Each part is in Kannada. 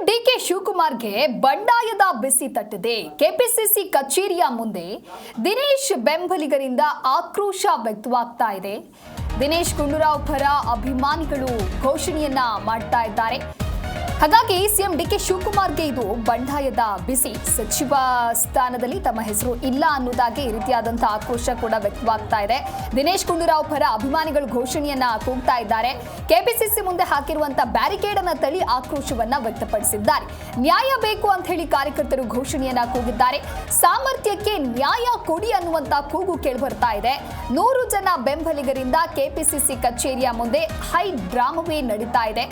ಡಿಕೆ ಶಿವಕುಮಾರ್ಗೆ ಬಂಡಾಯದ ಬಿಸಿ ತಟ್ಟಿದೆ. ಕೆಪಿಸಿಸಿ ಕಚೇರಿಯ ಮುಂದೆ ದಿನೇಶ್ ಬೆಂಬಲಿಗರಿಂದ ಆಕ್ರೋಶ ವ್ಯಕ್ತವಾಗ್ತಾ ಇದೆ. ದಿನೇಶ್ ಗುಂಡೂರಾವ್ ಪರ ಅಭಿಮಾನಿಗಳು ಘೋಷಣೆಯನ್ನ ಮಾಡ್ತಾ ಇದ್ದಾರೆ. ಹಾಗಾಗಿ ಸಿಎಂ ಡಿಕೆ ಶಿವಕುಮಾರ್ಗೆ ಇದು ಬಂಡಾಯದ ಬಿಸಿ. ಸಚಿವ ಸ್ಥಾನದಲ್ಲಿ ತಮ್ಮ ಹೆಸರು ಇಲ್ಲ ಅನ್ನೋದಾಗಿ ಈ ರೀತಿಯಾದಂತಹ ಆಕ್ರೋಶ ಕೂಡ ವ್ಯಕ್ತವಾಗ್ತಾ ಇದೆ. ದಿನೇಶ್ ಗುಂಡೂರಾವ್ ಪರ ಅಭಿಮಾನಿಗಳು ಘೋಷಣೆಯನ್ನ ಕೂಗ್ತಾ ಇದ್ದಾರೆ. ಕೆಪಿಸಿಸಿ ಮುಂದೆ ಹಾಕಿರುವಂತಹ ಬ್ಯಾರಿಕೇಡ್ ಅನ್ನ ತಳ್ಳಿ ಆಕ್ರೋಶವನ್ನ ವ್ಯಕ್ತಪಡಿಸಿದ್ದಾರೆ. ನ್ಯಾಯ ಬೇಕು ಅಂತ ಹೇಳಿ ಕಾರ್ಯಕರ್ತರು ಘೋಷಣೆಯನ್ನ ಕೂಗಿದ್ದಾರೆ. ಸಾಮರ್ಥ್ಯಕ್ಕೆ ನ್ಯಾಯ ಕೊಡಿ ಅನ್ನುವಂತ ಕೂಗು ಕೇಳಿಬರ್ತಾ ಇದೆ. 100 ಜನ ಬೆಂಬಲಿಗರಿಂದ ಕೆಪಿಸಿಸಿ ಕಚೇರಿಯ ಮುಂದೆ ಹೈ ಡ್ರಾಮವೇ ನಡೀತಾ ಇದೆ.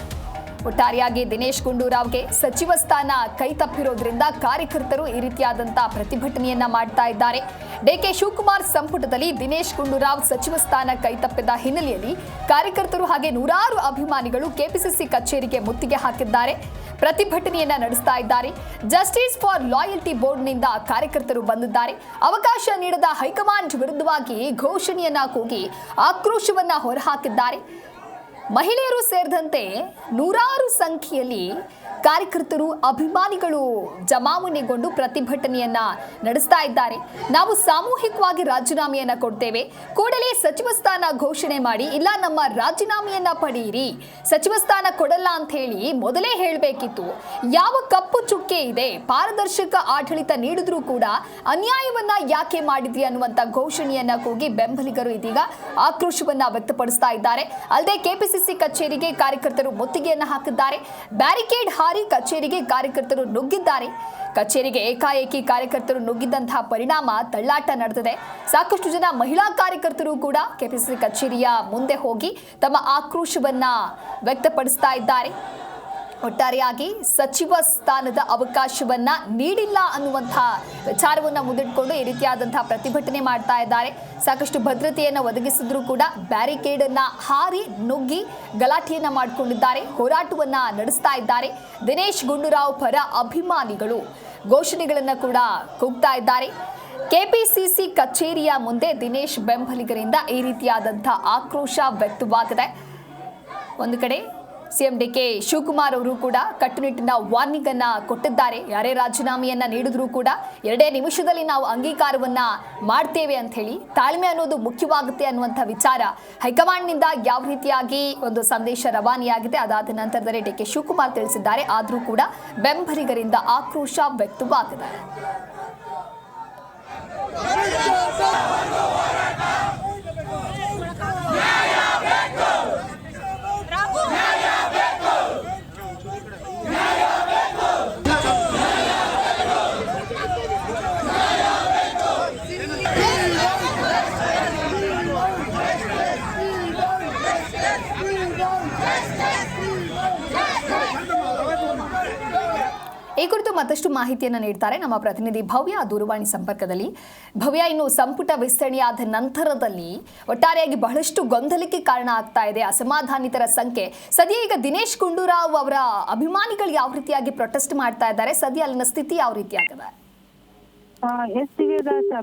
ಒಟ್ಟಾರೆಯಾಗಿ ದಿನೇಶ್ ಗುಂಡೂರಾವ್ಗೆ ಸಚಿವ ಸ್ಥಾನ ಕೈ ತಪ್ಪಿರೋದ್ರಿಂದ ಕಾರ್ಯಕರ್ತರು ಈ ರೀತಿಯಾದಂತಹ ಪ್ರತಿಭಟನೆಯನ್ನ ಮಾಡ್ತಾ ಇದ್ದಾರೆ. ಡಿಕೆ ಶಿವಕುಮಾರ್ ಸಂಪುಟದಲ್ಲಿ ದಿನೇಶ್ ಗುಂಡೂರಾವ್ ಸಚಿವ ಸ್ಥಾನ ಕೈ ತಪ್ಪಿದ ಹಿನ್ನೆಲೆಯಲ್ಲಿ ಕಾರ್ಯಕರ್ತರು ಹಾಗೆ ನೂರಾರು ಅಭಿಮಾನಿಗಳು ಕೆಪಿಸಿಸಿ ಕಚೇರಿಗೆ ಮುತ್ತಿಗೆ ಹಾಕಿದ್ದಾರೆ. ಪ್ರತಿಭಟನೆಯನ್ನ ನಡೆಸ್ತಾ ಇದ್ದಾರೆ. ಜಸ್ಟಿಸ್ ಫಾರ್ ಲಾಯಲ್ಟಿ ಬೋರ್ಡ್ನಿಂದ ಕಾರ್ಯಕರ್ತರು ಬಂದಿದ್ದಾರೆ. ಅವಕಾಶ ನೀಡದ ಹೈಕಮಾಂಡ್ ವಿರುದ್ಧವಾಗಿ ಘೋಷಣೆಯನ್ನ ಕೂಗಿ ಆಕ್ರೋಶವನ್ನ ಹೊರಹಾಕಿದ್ದಾರೆ. ಮಹಿಳೆಯರು ಸೇರಿದಂತೆ ನೂರಾರು ಸಂಖ್ಯೆಯಲ್ಲಿ ಕಾರ್ಯಕರ್ತರು ಅಭಿಮಾನಿಗಳು ಜಮಾವಣೆಗೊಂಡು ಪ್ರತಿಭಟನೆಯನ್ನ ನಡೆಸ್ತಾ ಇದ್ದಾರೆ. ನಾವು ಸಾಮೂಹಿಕವಾಗಿ ರಾಜೀನಾಮೆಯನ್ನ ಕೊಡ್ತೇವೆ, ಕೂಡಲೇ ಸಚಿವ ಸ್ಥಾನ ಘೋಷಣೆ ಮಾಡಿ, ಇಲ್ಲ ನಮ್ಮ ರಾಜೀನಾಮೆಯನ್ನ ಪಡೆಯಿರಿ, ಸಚಿವ ಸ್ಥಾನ ಕೊಡಲ್ಲ ಅಂತ ಹೇಳಿ ಮೊದಲೇ ಹೇಳಬೇಕಿತ್ತು. ಯಾವ ಕಪ್ಪು ಚುಕ್ಕೆ ಇದೆ, ಪಾರದರ್ಶಕ ಆಡಳಿತ ನೀಡಿದ್ರೂ ಕೂಡ ಅನ್ಯಾಯವನ್ನ ಯಾಕೆ ಮಾಡಿದ್ರಿ ಅನ್ನುವಂತ ಘೋಷಣೆಯನ್ನ ಕೂಗಿ ಬೆಂಬಲಿಗರು ಇದೀಗ ಆಕ್ರೋಶವನ್ನ ವ್ಯಕ್ತಪಡಿಸ್ತಾ ಇದ್ದಾರೆ. ಅಲ್ಲದೆ ಕೆಪಿಸಿಸಿ ಕಚೇರಿಗೆ ಕಾರ್ಯಕರ್ತರು ಮುತ್ತಿಗೆಯನ್ನ ಹಾಕಿದ್ದಾರೆ. ಬ್ಯಾರಿಕೇಡ್ ಹಾರಿ ಕಚೇರಿಗೆ ಕಾರ್ಯಕರ್ತರು ನುಗ್ಗಿದ್ದಾರೆ. ಕಚೇರಿಗೆ ಏಕಾಏಕಿ ಕಾರ್ಯಕರ್ತರು ನುಗ್ಗಿದ್ದಂತಹ ಪರಿಣಾಮ ತಳ್ಳಾಟ ನಡೆದಿದೆ. ಸಾಕಷ್ಟು ಜನ ಮಹಿಳಾ ಕಾರ್ಯಕರ್ತರು ಕೂಡ ಕೆಪಿಸಿಸಿ ಕಚೇರಿಯ ಮುಂದೆ ಹೋಗಿ ತಮ್ಮ ಆಕ್ರೋಶವನ್ನ ವ್ಯಕ್ತಪಡಿಸ್ತಾ ಇದ್ದಾರೆ. ಒಟ್ಟಾರೆಯಾಗಿ ಸಚಿವ ಸ್ಥಾನದ ಅವಕಾಶವನ್ನ ನೀಡಿಲ್ಲ ಅನ್ನುವಂತಹ ವಿಚಾರವನ್ನ ಮುಂದಿಟ್ಕೊಂಡು ಈ ರೀತಿಯಾದಂತಹ ಪ್ರತಿಭಟನೆ ಮಾಡ್ತಾ ಇದ್ದಾರೆ. ಸಾಕಷ್ಟು ಭದ್ರತೆಯನ್ನು ಒದಗಿಸಿದ್ರು ಕೂಡ ಬ್ಯಾರಿಕೇಡ್ ಅನ್ನ ಹಾರಿ ನುಗ್ಗಿ ಗಲಾಟೆಯನ್ನ ಮಾಡಿಕೊಂಡಿದ್ದಾರೆ. ಹೋರಾಟವನ್ನ ನಡೆಸ್ತಾ ಇದ್ದಾರೆ. ದಿನೇಶ್ ಗುಂಡೂರಾವ್ ಪರ ಅಭಿಮಾನಿಗಳು ಘೋಷಣೆಗಳನ್ನ ಕೂಡ ಕೂಗ್ತಾ ಇದ್ದಾರೆ. ಕೆಪಿಸಿಸಿ ಕಚೇರಿಯ ಮುಂದೆ ದಿನೇಶ್ ಬೆಂಬಲಿಗರಿಂದ ಈ ರೀತಿಯಾದಂತಹ ಆಕ್ರೋಶ ವ್ಯಕ್ತವಾಗಿದೆ. ಒಂದು ಕಡೆ ಸಿಎಂ ಡಿಕೆ ಶಿವಕುಮಾರ್ ಅವರು ಕೂಡ ಕಟ್ಟುನಿಟ್ಟಿನ ವಾರ್ನಿಂಗ್ ಅನ್ನ ಕೊಟ್ಟಿದ್ದಾರೆ. ಯಾರೇ ರಾಜೀನಾಮೆಯನ್ನ ನೀಡಿದ್ರೂ ಕೂಡ 2 ನಿಮಿಷದಲ್ಲಿ ನಾವು ಅಂಗೀಕಾರವನ್ನ ಮಾಡ್ತೇವೆ ಅಂತ ಹೇಳಿ, ತಾಳ್ಮೆ ಅನ್ನೋದು ಮುಖ್ಯವಾಗುತ್ತೆ ಅನ್ನುವಂಥ ವಿಚಾರ ಹೈಕಮಾಂಡ್ನಿಂದ ಯಾವ ರೀತಿಯಾಗಿ ಒಂದು ಸಂದೇಶ ರವಾನೆಯಾಗಿದೆ ಅದಾದ ನಂತರದಲ್ಲಿ ಡಿಕೆ ಶಿವಕುಮಾರ್ ತಿಳಿಸಿದ್ದಾರೆ. ಆದರೂ ಕೂಡ ಬೆಂಬಲಿಗರಿಂದ ಆಕ್ರೋಶ ವ್ಯಕ್ತವಾಗಿದೆ. ಈ ಕುರಿತು ಮತ್ತಷ್ಟು ಮಾಹಿತಿಯನ್ನು ನೀಡ್ತಾರೆ ನಮ್ಮ ಪ್ರತಿನಿಧಿ ಭವ್ಯ ದೂರವಾಣಿ ಸಂಪರ್ಕದಲ್ಲಿ. ಭವ್ಯ, ಇನ್ನು ಸಂಪುಟ ವಿಸ್ತರಣೆಯಾದ ನಂತರದಲ್ಲಿ ಒಟ್ಟಾರೆಯಾಗಿ ಬಹಳಷ್ಟು ಗೊಂದಲಕ್ಕೆ ಕಾರಣ ಆಗ್ತಾ ಇದೆ. ಅಸಮಾಧಾನಿತರ ಸಂಖ್ಯೆ. ಸದ್ಯ ಈಗ ದಿನೇಶ್ ಗುಂಡೂರಾವ್ ಅವರ ಅಭಿಮಾನಿಗಳು ಯಾವ ರೀತಿಯಾಗಿ ಪ್ರೊಟೆಸ್ಟ್ ಮಾಡ್ತಾ ಇದ್ದಾರೆ, ಸದ್ಯ ಅಲ್ಲಿನ ಸ್ಥಿತಿ ಯಾವ ರೀತಿಯಾಗಿದೆ?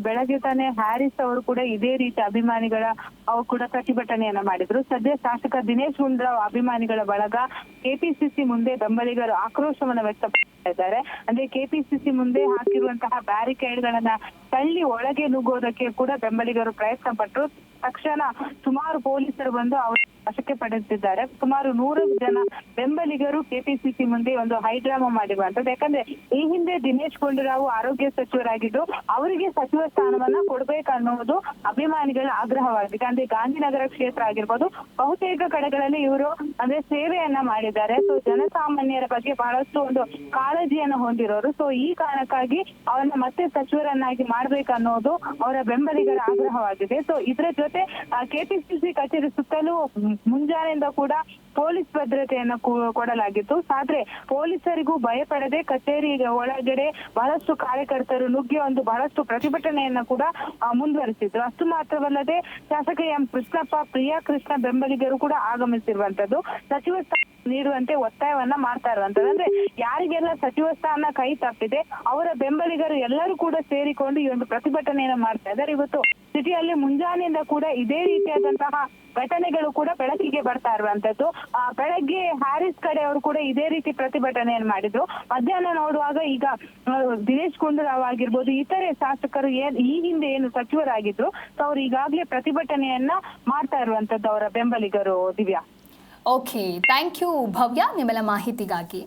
ಬೆಳಗ್ಗೆ ತಾನೇ ಹ್ಯಾರಿಸ್ ಅವರು ಕೂಡ ಇದೇ ರೀತಿ ಅಭಿಮಾನಿಗಳ ಅವರು ಕೂಡ ಪ್ರತಿಭಟನೆಯನ್ನ ಮಾಡಿದ್ರು. ಸದ್ಯ ಶಾಸಕ ದಿನೇಶ್ ಗುಂಡೂರಾವ್ ಅಭಿಮಾನಿಗಳ ಬಳಗ ಕೆಪಿಸಿಸಿ ಮುಂದೆ ಬೆಂಬಲಿಗರು ಆಕ್ರೋಶವನ್ನ ವ್ಯಕ್ತಪಡಿಸ್ತಾ ಇದ್ದಾರೆ. ಅಂದ್ರೆ ಕೆಪಿಸಿಸಿ ಮುಂದೆ ಹಾಕಿರುವಂತಹ ಬ್ಯಾರಿಕೇಡ್ ಗಳನ್ನ ತಳ್ಳಿ ಒಳಗೆ ನುಗ್ಗೋದಕ್ಕೆ ಕೂಡ ಬೆಂಬಲಿಗರು ಪ್ರಯತ್ನ ಪಟ್ಟರು. ತಕ್ಷಣ ಸುಮಾರು ಪೊಲೀಸರು ಬಂದು ಅವರು ವಶಕ್ಕೆ ಪಡೆದಿದ್ದಾರೆ. ಸುಮಾರು 100 ಜನ ಬೆಂಬಲಿಗರು ಕೆಪಿಸಿಸಿ ಮುಂದೆ ಒಂದು ಹೈಡ್ರಾಮಾ ಮಾಡಿರುವಂತದ್ದು. ಯಾಕಂದ್ರೆ ಈ ಹಿಂದೆ ದಿನೇಶ್ ಗುಂಡೂರಾವ್ ಆರೋಗ್ಯ ಸಚಿವರಾಗಿದ್ದು ಅವರಿಗೆ ಸಚಿವ ಸ್ಥಾನವನ್ನ ಕೊಡ್ಬೇಕನ್ನುವುದು ಅಭಿಮಾನಿಗಳ ಆಗ್ರಹವಾಗಿದೆ. ಅಂದ್ರೆ ಗಾಂಧಿನಗರ ಕ್ಷೇತ್ರ ಆಗಿರ್ಬೋದು, ಬಹುತೇಕ ಕಡೆಗಳಲ್ಲಿ ಇವರು ಅಂದ್ರೆ ಸೇವೆಯನ್ನ ಮಾಡಿದ್ದಾರೆ. ಸೊ ಜನಸಾಮಾನ್ಯರ ಬಗ್ಗೆ ಬಹಳಷ್ಟು ಒಂದು ಕಾಳಜಿಯನ್ನು ಹೊಂದಿರೋರು. ಸೊ ಈ ಕಾರಣಕ್ಕಾಗಿ ಅವರನ್ನ ಮತ್ತೆ ಸಚಿವರನ್ನಾಗಿ ಮಾಡ್ಬೇಕನ್ನೋದು ಅವರ ಬೆಂಬಲಿಗರ ಆಗ್ರಹವಾಗಿದೆ. ಸೊ ಇದರ ಜೊತೆ ಕೆಪಿಸಿಸಿ ಕಚೇರಿ ಸುತ್ತಲೂ ಮುಂಜಾನೆಯಿಂದ ಕೂಡ ಪೊಲೀಸ್ ಭದ್ರತೆಯನ್ನ ಕೊಡಲಾಗಿತ್ತು. ಆದ್ರೆ ಪೊಲೀಸರಿಗೂ ಭಯಪಡದೆ ಕಚೇರಿ ಒಳಗಡೆ ಬಹಳಷ್ಟು ಕಾರ್ಯಕರ್ತರು ನುಗ್ಗಿ ಒಂದು ಬಹಳಷ್ಟು ಪ್ರತಿಭಟನೆಯನ್ನ ಕೂಡ ಮುಂದುವರಿಸಿದ್ರು. ಅಷ್ಟು ಮಾತ್ರವಲ್ಲದೆ ಶಾಸಕ ಎಂ ಕೃಷ್ಣಪ್ಪ, ಪ್ರಿಯಾ ಕೃಷ್ಣ ಬೆಂಬಲಿಗರು ಕೂಡ ಆಗಮಿಸಿರುವಂತದ್ದು. ಸಚಿವ ಸ್ಥಾನ ನೀಡುವಂತೆ ಒತ್ತಾಯವನ್ನ ಮಾಡ್ತಾ ಇರುವಂತದ್ದು. ಅಂದ್ರೆ ಯಾರಿಗೆಲ್ಲ ಸಚಿವ ಸ್ಥಾನ ಕೈ ತಪ್ಪಿದೆ ಅವರ ಬೆಂಬಲಿಗರು ಎಲ್ಲರೂ ಕೂಡ ಸೇರಿಕೊಂಡು ಈ ಒಂದು ಪ್ರತಿಭಟನೆಯನ್ನ ಮಾಡ್ತಾ ಇದ್ದಾರೆ. ಇವತ್ತು ಸಿಟಿಯಲ್ಲಿ ಮುಂಜಾನೆಯಿಂದ ಕೂಡ ಇದೇ ರೀತಿಯಾದಂತಹ ಘಟನೆಗಳು ಕೂಡ ಬೆಳಕಿಗೆ ಬರ್ತಾ ಇರುವಂತದ್ದು. ಬೆಳಗ್ಗೆ ಹ್ಯಾರಿಸ್ ಕಡೆಯವರು ಕೂಡ ಇದೇ ರೀತಿ ಪ್ರತಿಭಟನೆಯನ್ನು ಮಾಡಿದ್ರು. ಮಧ್ಯಾಹ್ನ ನೋಡುವಾಗ ಈಗ ದಿನೇಶ್ ಗುಂಡೂರಾವ್ ಆಗಿರ್ಬೋದು, ಇತರೆ ಶಾಸಕರು ಈ ಹಿಂದೆ ಏನು ಸಚಿವರಾಗಿದ್ರು ಸೊ ಅವ್ರು ಈಗಾಗಲೇ ಪ್ರತಿಭಟನೆಯನ್ನ ಮಾಡ್ತಾ ಇರುವಂತದ್ದು ಅವರ ಬೆಂಬಲಿಗರು. ದಿವ್ಯಾ. ಓಕೆ, ಥ್ಯಾಂಕ್ ಯು ಭವ್ಯ ನಿಮ್ಮೆಲ್ಲ ಮಾಹಿತಿಗಾಗಿ.